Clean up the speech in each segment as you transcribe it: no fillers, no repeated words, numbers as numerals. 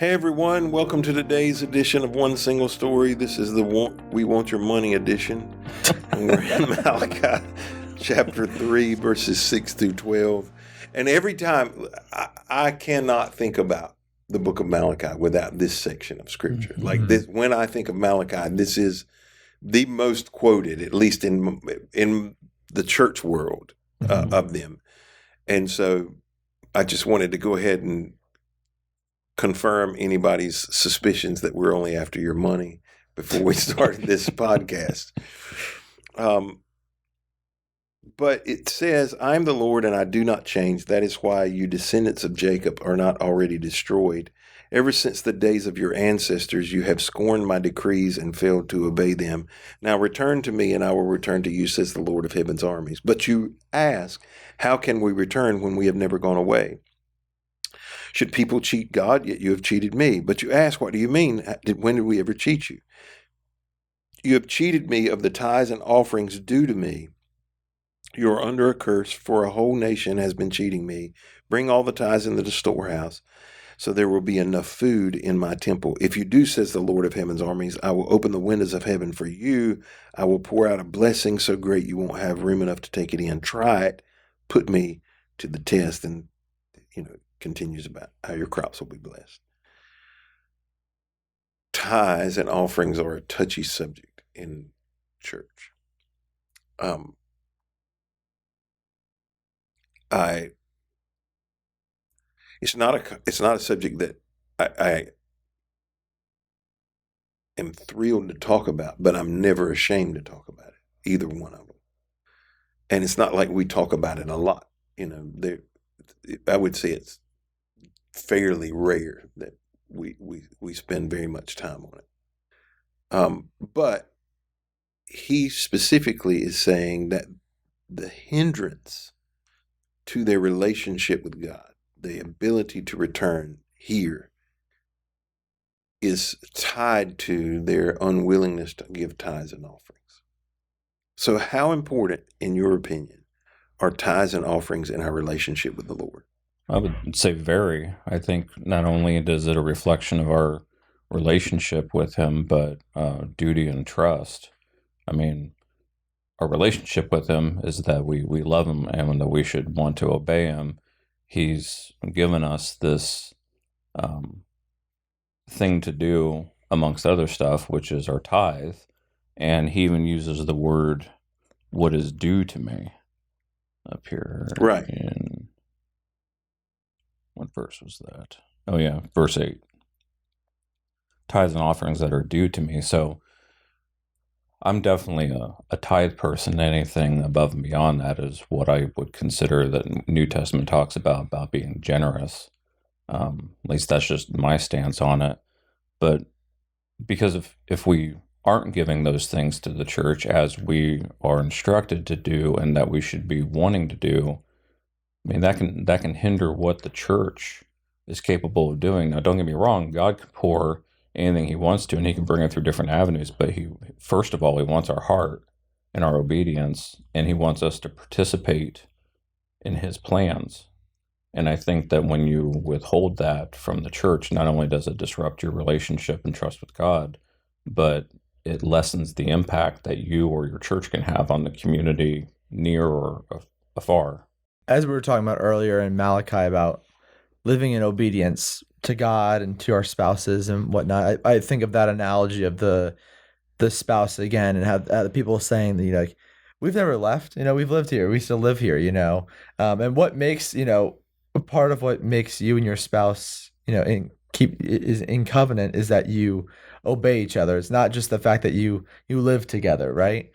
Hey everyone, welcome to today's edition of One Single Story. This is the We Want Your Money edition. And we're in Malachi chapter 3, verses 6 through 12. And every time, I cannot think about the book of Malachi without this section of scripture. Mm-hmm. Like this, when I think of Malachi, this is the most quoted, at least in the church world of them. And so I just wanted to go ahead and confirm anybody's suspicions that we're only after your money before we started this podcast. But it says, I am the Lord and I do not change. That is why you descendants of Jacob are not already destroyed. Ever since the days of your ancestors, you have scorned my decrees and failed to obey them. Now return to me and I will return to you, says the Lord of heaven's armies. But you ask, how can we return when we have never gone away? Should people cheat God? Yet you have cheated me. But you ask, what do you mean? When did we ever cheat you? You have cheated me of the tithes and offerings due to me. You are under a curse, for a whole nation has been cheating me. Bring all the tithes into the storehouse, so there will be enough food in my temple. If you do, says the Lord of heaven's armies, I will open the windows of heaven for you. I will pour out a blessing so great you won't have room enough to take it in. Try it. Put me to the test. And, continues about how your crops will be blessed. Tithes and offerings are a touchy subject in church. It's not a subject that I am thrilled to talk about, but I'm never ashamed to talk about it, either one of them. And it's not like we talk about it a lot. I would say it's fairly rare that we spend very much time on it. But he specifically is saying that the hindrance to their relationship with God, the ability to return here, is tied to their unwillingness to give tithes and offerings. So how important, in your opinion, are tithes and offerings in our relationship with the Lord? I would say very. I think not only is it a reflection of our relationship with him, but duty and trust. I mean, our relationship with him is that we love him and that we should want to obey him. He's given us this thing to do amongst other stuff, which is our tithe. And he even uses the word, what is due to me, up here. Right. What verse was that? Oh, yeah, verse 8. Tithes and offerings that are due to me. So I'm definitely a tithe person. Anything above and beyond that is what I would consider that New Testament talks about being generous. At least that's just my stance on it. But because if we aren't giving those things to the church as we are instructed to do and that we should be wanting to do, I mean, that can hinder what the church is capable of doing. Now, don't get me wrong, God can pour anything he wants to, and he can bring it through different avenues, but first of all, he wants our heart and our obedience, and he wants us to participate in his plans. And I think that when you withhold that from the church, not only does it disrupt your relationship and trust with God, but it lessens the impact that you or your church can have on the community near or afar. As we were talking about earlier in Malachi about living in obedience to God and to our spouses and whatnot, I think of that analogy of the spouse again, and how the people saying that, like, we've never left, we've lived here, we still live here, and what makes, part of what makes you and your spouse, is in covenant is that you obey each other. It's not just the fact that you live together, right?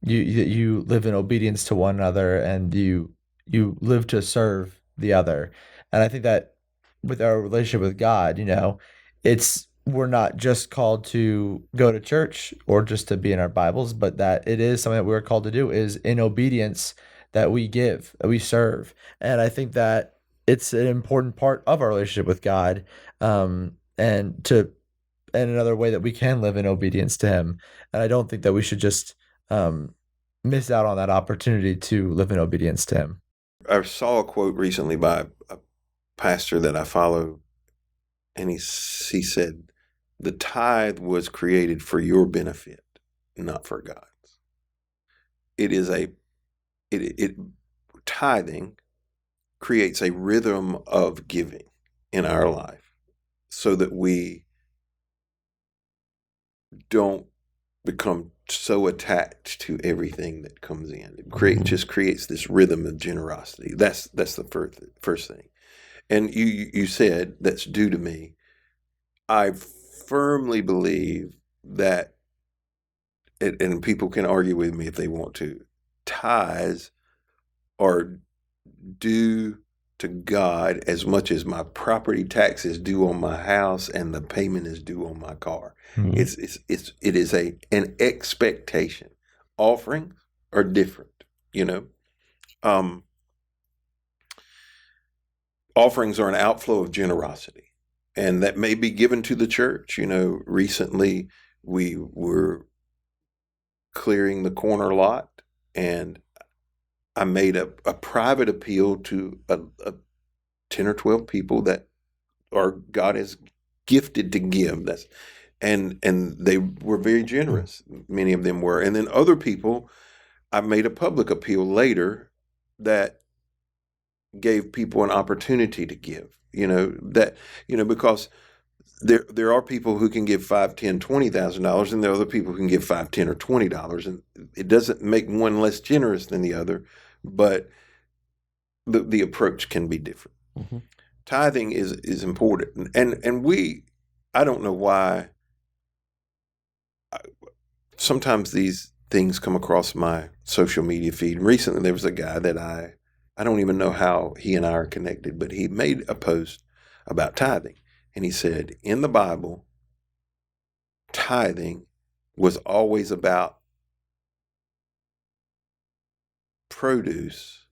You live in obedience to one another, and you live to serve the other. And I think that with our relationship with God, we're not just called to go to church or just to be in our Bibles, but that it is something that we're called to do is in obedience that we give, that we serve. And I think that it's an important part of our relationship with God, and another way that we can live in obedience to him. And I don't think that we should just miss out on that opportunity to live in obedience to him. I saw a quote recently by a pastor that I follow And he said, the tithe was created for your benefit, not for God's. Tithing creates a rhythm of giving in our life so that we don't become so attached to everything that comes in. It just creates this rhythm of generosity. That's the first thing. And you said that's due to me. I firmly believe that, and people can argue with me if they want to, tithes are due to God as much as my property tax is due on my house and the payment is due on my car. It is an expectation. Offerings are different, offerings are an outflow of generosity, and that may be given to the church. Recently we were clearing the corner lot, and I made a private appeal to a 10 or 12 people that God has gifted to give. And they were very generous. Many of them were. And then other people, I made a public appeal later that gave people an opportunity to give, because there are people who can give $5,000, $10,000, $20,000, and there are other people who can give $5, $10, or $20. And it doesn't make one less generous than the other, but the approach can be different. Mm-hmm. Tithing is important. And I don't know why sometimes these things come across my social media feed. And recently there was a guy that I don't even know how he and I are connected, but he made a post about tithing. And he said, in the Bible, tithing was always about produce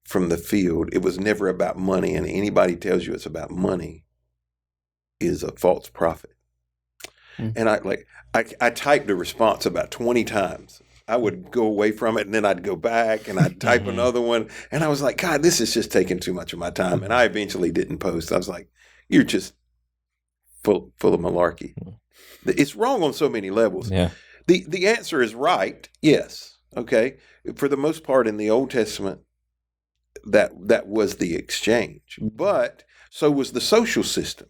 from the field. It was never about money. And anybody tells you it's about money is a false prophet. And I typed a response about 20 times. I would go away from it, and then I'd go back, and I'd type another one. And I was like, God, this is just taking too much of my time. And I eventually didn't post. I was like, you're just full of malarkey. It's wrong on so many levels. Yeah. The answer is right, yes. Okay. For the most part in the Old Testament, that was the exchange. But so was the social system,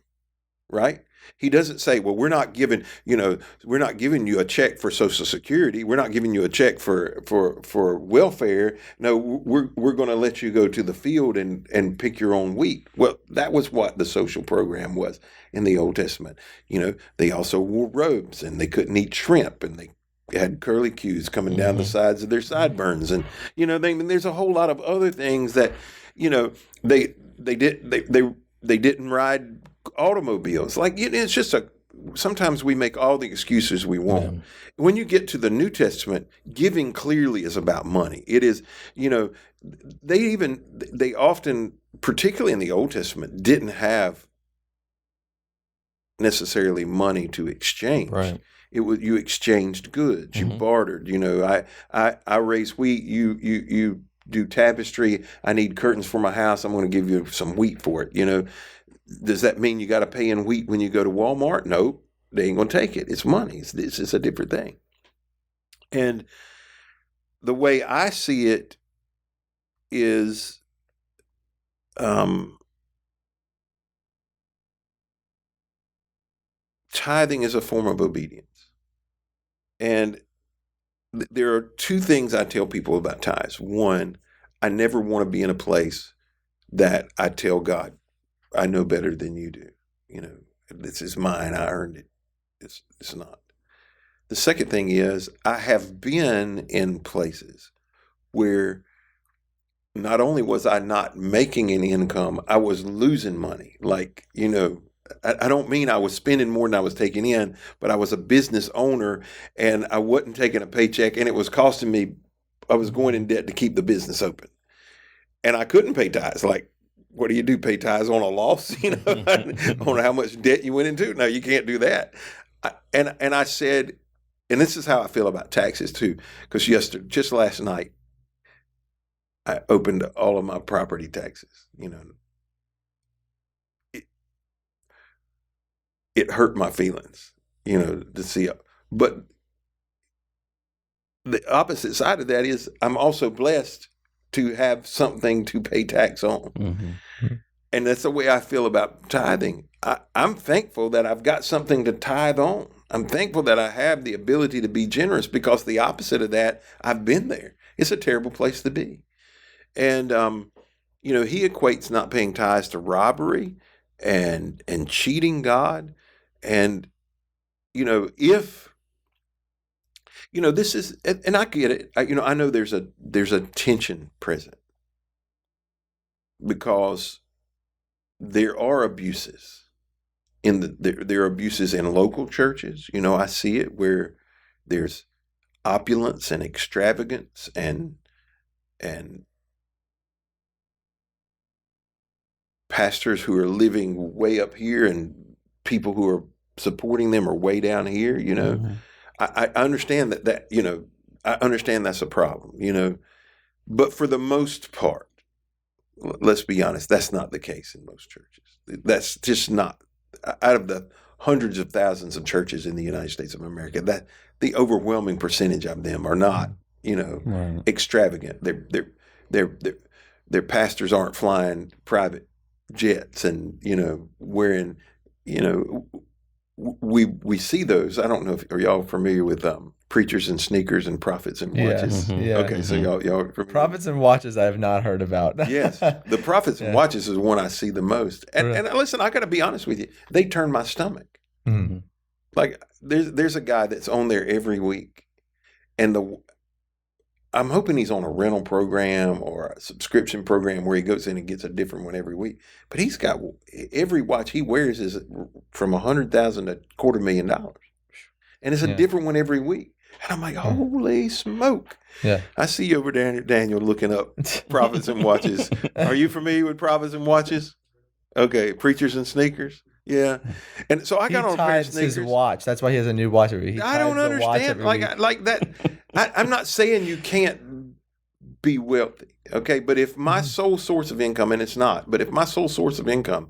right? He doesn't say, well, we're not giving you a check for Social Security. We're not giving you a check for welfare. No, we're going to let you go to the field and pick your own wheat. Well, that was what the social program was in the Old Testament. They also wore robes, and they couldn't eat shrimp, and they had curlicues coming down the sides of their sideburns. And, there's a whole lot of other things that, they didn't ride automobiles. It's just sometimes we make all the excuses we want. Yeah. When you get to the New Testament, giving clearly is about money. It is, they often, particularly in the Old Testament, didn't have necessarily money to exchange. Right. It was, you exchanged goods, you bartered. I raise wheat, you do tapestry. I need curtains for my house. I'm going to give you some wheat for it. Does that mean you got to pay in wheat when you go to Walmart? No, they ain't going to take it. It's money. It's just a different thing. And the way I see it is, tithing is a form of obedience. And there are two things I tell people about tithes. One, I never want to be in a place that I tell God, I know better than you do. This is mine. I earned it. It's not. The second thing is, I have been in places where not only was I not making any income, I was losing money. I don't mean I was spending more than I was taking in, but I was a business owner and I wasn't taking a paycheck, and it was costing me, I was going in debt to keep the business open. And I couldn't pay tithes. What do you do? Pay tithes on a loss, on how much debt you went into? No, you can't do that. And I said, and this is how I feel about taxes too, because just last night, I opened all of my property taxes. it hurt my feelings, to see. But the opposite side of that is I'm also blessed to have something to pay tax on. Mm-hmm. And that's the way I feel about tithing. I'm thankful that I've got something to tithe on. I'm thankful that I have the ability to be generous, because the opposite of that, I've been there. It's a terrible place to be. And, he equates not paying tithes to robbery and cheating God. And, if, this is, and I get it. I know there's a tension present, because there are abuses there are abuses in local churches. I see it where there's opulence and extravagance and pastors who are living way up here and people who are supporting them are way down here. Mm-hmm. I understand that I understand that's a problem. But for the most part, let's be honest, that's not the case in most churches. That's just not. Out of the hundreds of thousands of churches in the United States of America, that the overwhelming percentage of them are not, Right. extravagant. Their pastors aren't flying private jets and wearing, we see those. I don't know are y'all familiar with preachers in sneakers and prophets in watches? Mm-hmm. Yeah. Okay, so y'all are familiar? Prophets and watches I have not heard about. Yes, the prophets and watches is one I see the most. And listen, I got to be honest with you, they turn my stomach. Mm-hmm. Like there's a guy that's on there every week, and I'm hoping he's on a rental program or a subscription program where he goes in and gets a different one every week. But he's got every watch he wears is from $100,000 to $250,000, and it's a different one every week. And I'm like, holy smoke. Yeah. I see you over there, Daniel, looking up prophets and watches. Are you familiar with prophets and watches? Okay, preachers and sneakers. Yeah. And so I got on a pair of sneakers. His watch. That's why he has a new watch every week. I don't understand. Like that. I'm not saying you can't be wealthy. Okay. But if my sole source of income, and it's not, but if my sole source of income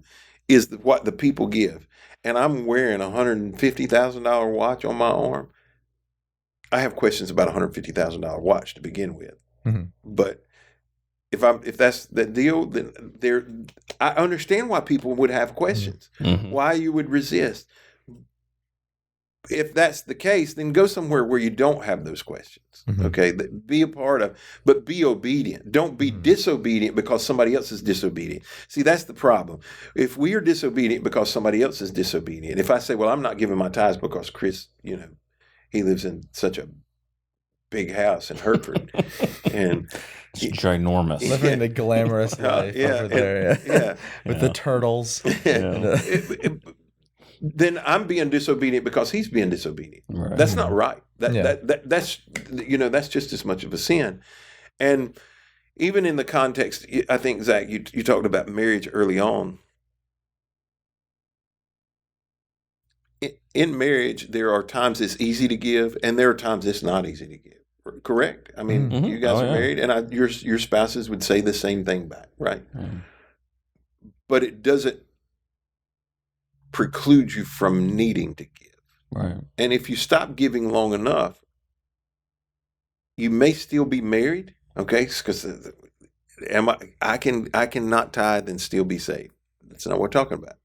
is what the people give, and I'm wearing a $150,000 watch on my arm, I have questions about a $150,000 watch to begin with. Mm-hmm. But if that's the deal, then I understand why people would have questions, why you would resist. If that's the case, then go somewhere where you don't have those questions. Okay, be a part of, but be obedient. Don't be disobedient because somebody else is disobedient. See, that's the problem. If we are disobedient because somebody else is disobedient, if I say, well, I'm not giving my tithes because Chris, he lives in such a big house in Hertford, and it's ginormous. Living the glamorous life over there, with the turtles. Then I'm being disobedient because he's being disobedient. Right. That's not right. That's that's just as much of a sin. And even in the context, I think, Zach, you talked about marriage early on. In marriage, there are times it's easy to give, and there are times it's not easy to give. Correct? I mean, you guys are married, and your spouses would say the same thing back, right? But it doesn't preclude you from needing to give. Right. And if you stop giving long enough, you may still be married, okay? Because I can not tithe and still be saved. That's not what we're talking about.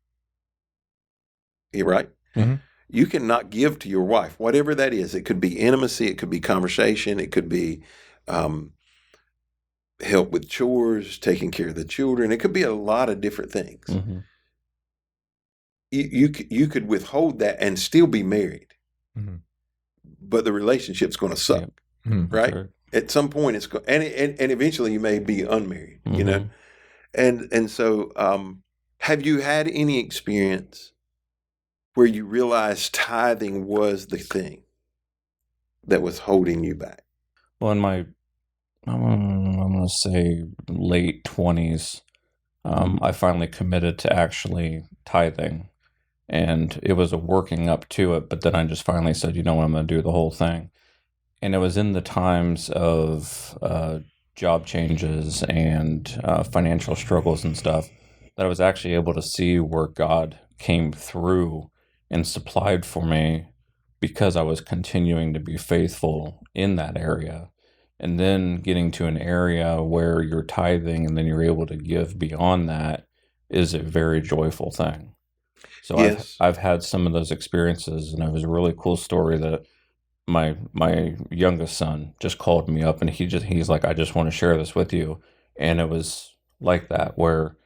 You're right. Mm-hmm. You cannot give to your wife, whatever that is. It could be intimacy, it could be conversation, it could be help with chores, taking care of the children. It could be a lot of different things. Mm-hmm. You could withhold that and still be married, but the relationship's going to suck, right? Sure. At some point, it's going, and eventually you may be unmarried, and so have you had any experience where you realized tithing was the thing that was holding you back? Well, in my, I'm going to say late 20s, I finally committed to actually tithing. And it was a working up to it, but then I just finally said, you know what, I'm going to do the whole thing. And it was in the times of job changes and financial struggles and stuff that I was actually able to see where God came through and supplied for me because I was continuing to be faithful in that area. And then getting to an area where you're tithing and then you're able to give beyond that is a very joyful thing. So Yes. I've had some of those experiences, and it was a really cool story that my youngest son just called me up, and he's like, I just want to share this with you. And it was like that, where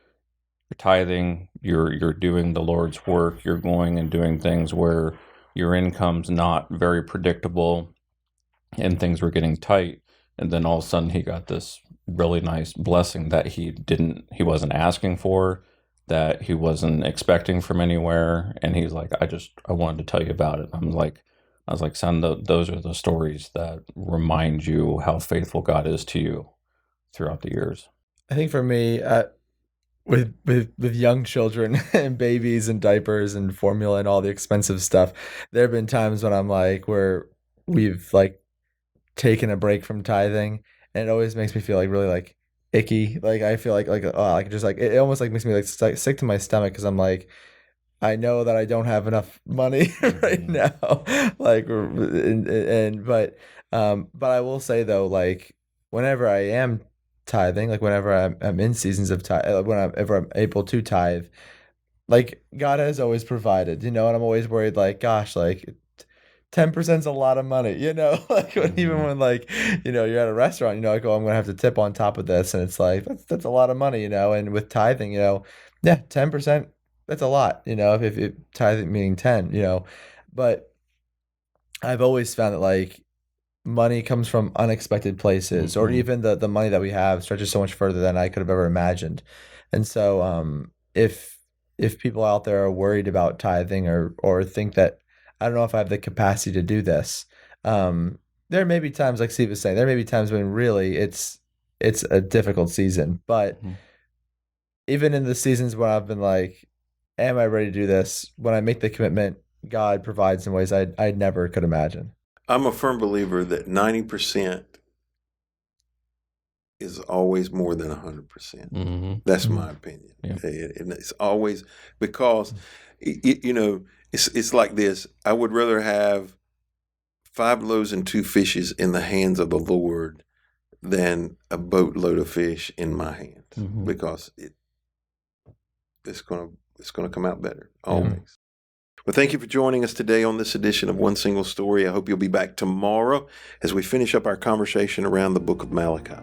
you're tithing, you're doing the Lord's work, you're going and doing things where your income's not very predictable and things were getting tight. And then all of a sudden he got this really nice blessing that he wasn't asking for, that he wasn't expecting from anywhere. And he's like, I wanted to tell you about it. I was like, son, those are the stories that remind you how faithful God is to you throughout the years. I think for me, with young children and babies and diapers and formula and all the expensive stuff, there have been times when I'm like, where we've like taken a break from tithing, and it always makes me feel like really like icky. Like I feel like just like it almost like makes me like sick to my stomach, because I'm like, I know that I don't have enough money right now. Like, but I will say though, like whenever I am tithing, like whenever I'm in seasons of tithe, whenever I'm able to tithe, like God has always provided, and I'm always worried, like, gosh, like 10% is a lot of money, like even when like, you're at a restaurant, like, oh, I'm gonna have to tip on top of this, and it's like that's a lot of money, and with tithing, yeah, 10%, that's a lot, if tithing meaning 10, but I've always found that like money comes from unexpected places, or even the money that we have stretches so much further than I could have ever imagined. And so if people out there are worried about tithing, or think that I don't know if I have the capacity to do this, there may be times, like Steve was saying, there may be times when really it's a difficult season. But even in the seasons when I've been like, am I ready to do this? When I make the commitment, God provides in ways I never could imagine. I'm a firm believer that 90% is always more than 100%. That's my opinion. Yeah. And it's always, because it's like this. I would rather have 5 loaves and 2 fishes in the hands of the Lord than a boatload of fish in my hands, because it's gonna come out better always. Well, thank you for joining us today on this edition of One Single Story. I hope you'll be back tomorrow as we finish up our conversation around the book of Malachi.